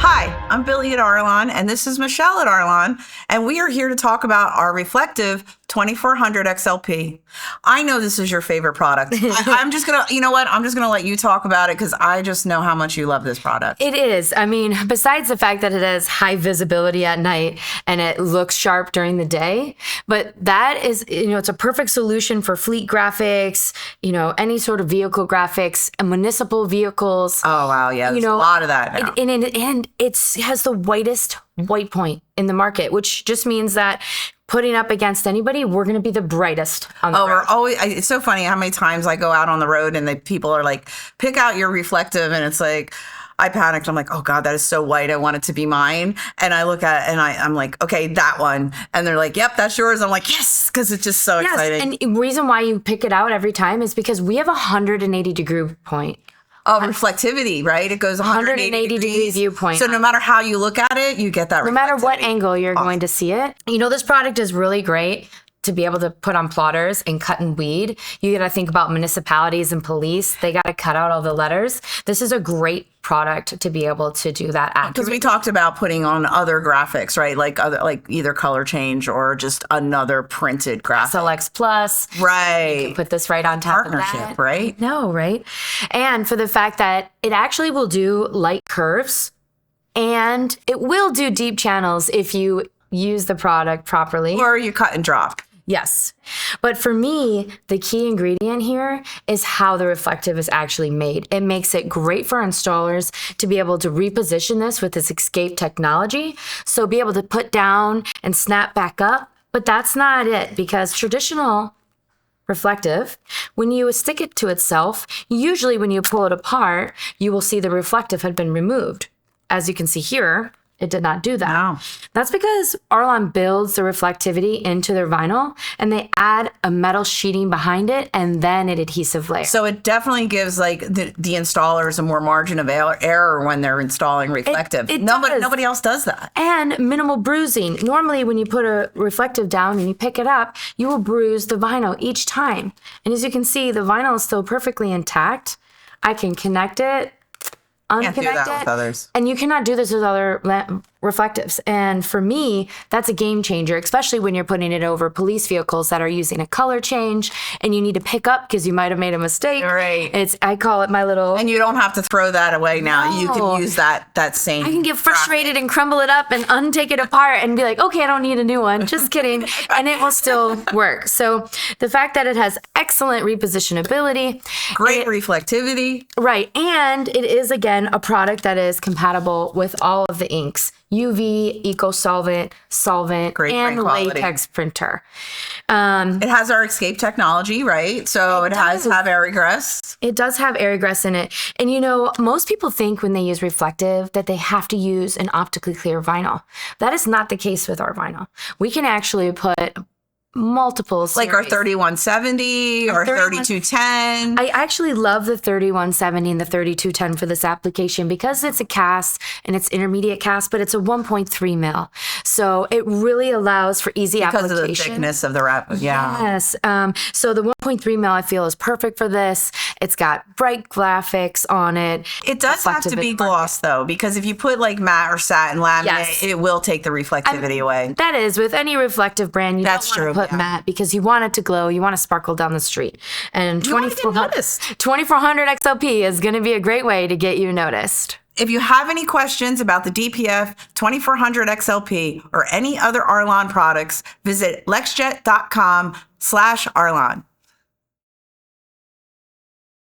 Hi, I'm Billy at Arlon, and this is Michelle at Arlon, and we are here to talk about our Reflective 2400XLP. I know this is your favorite product. I'm just going to, you know what? I'm just going to let you talk about it because I just know how much you love this product. It is. I mean, besides the fact that it has high visibility at night and it looks sharp during the day, but that is, it's a perfect solution for fleet graphics, any sort of vehicle graphics, and municipal vehicles. Oh, wow. Yeah, there's a lot of that now. And it has the whitest white point in the market, which just means that putting up against anybody, we're going to be the brightest on the road. We're always, it's so funny how many times I go out on the road and people are like, pick out your reflective. And it's like, I panicked. I'm like, oh God, that is so white. I want it to be mine. And I look at it and I'm like, okay, that one. And they're like, yep, that's yours. I'm like, yes, because it's just so exciting. And the reason why you pick it out every time is because we have a 180-degree point. Oh, reflectivity, right? It goes 180 degree viewpoint. So no matter how you look at it, you get that. No matter what angle you're going to see it. This product is really great to be able to put on plotters and cut and weed. You got to think about municipalities and police. They got to cut out all the letters. This is a great product to be able to do that accurately. Because we talked about putting on other graphics, right? Like either color change or just another printed graphic. SLX Plus. Right. You can put this right on top of that. Partnership, right? No, right? And for the fact that it actually will do light curves and it will do deep channels if you use the product properly. Or you cut and drop. Yes. But for me, the key ingredient here is how the reflective is actually made. It makes it great for installers to be able to reposition this with this escape technology. So be able to put down and snap back up. But that's not it, because traditional reflective, when you stick it to itself, usually when you pull it apart, you will see the reflective had been removed. As you can see here, it did not do that. No. That's because Arlon builds the reflectivity into their vinyl and they add a metal sheeting behind it and then an adhesive layer. So it definitely gives the installers a more margin of error when they're installing reflective. Nobody else does that. And minimal bruising. Normally when you put a reflective down and you pick it up, you will bruise the vinyl each time. And as you can see, the vinyl is still perfectly intact. I can connect it. Can't do that with others. And you cannot do this with other reflectives. And for me, that's a game changer, especially when you're putting it over police vehicles that are using a color change and you need to pick up because you might have made a mistake. Right. I call it my little... And you don't have to throw that away now. No. You can use that same... I can get frustrated and crumble it up and untake it apart and be like, okay, I don't need a new one. Just kidding. And it will still work. So the fact that it has excellent repositionability. Great reflectivity. Right. And it is, again, a product that is compatible with all of the inks. UV, eco-solvent, solvent, and latex printer. It has our escape technology, right? So it has have air egress. It does have air egress in it. And most people think when they use reflective that they have to use an optically clear vinyl. That is not the case with our vinyl. We can actually put multiple series. Like our 3170 or 3210. I actually love the 3170 and the 3210 for this application because it's a cast and it's intermediate cast, but it's a 1.3 mil. So it really allows for easy application. Because of the thickness of the wrap. Yeah. Yes. So the 1.3 mil I feel is perfect for this. It's got bright graphics on it. It does have to be gloss though, because if you put like matte or satin laminate, it will take the reflectivity away. That is, with any reflective brand, you don't want to put matte because you want it to glow, you want to sparkle down the street. And 2400 XLP is going to be a great way to get you noticed. If you have any questions about the DPF 2400 XLP or any other Arlon products, visit LexJet.com/Arlon.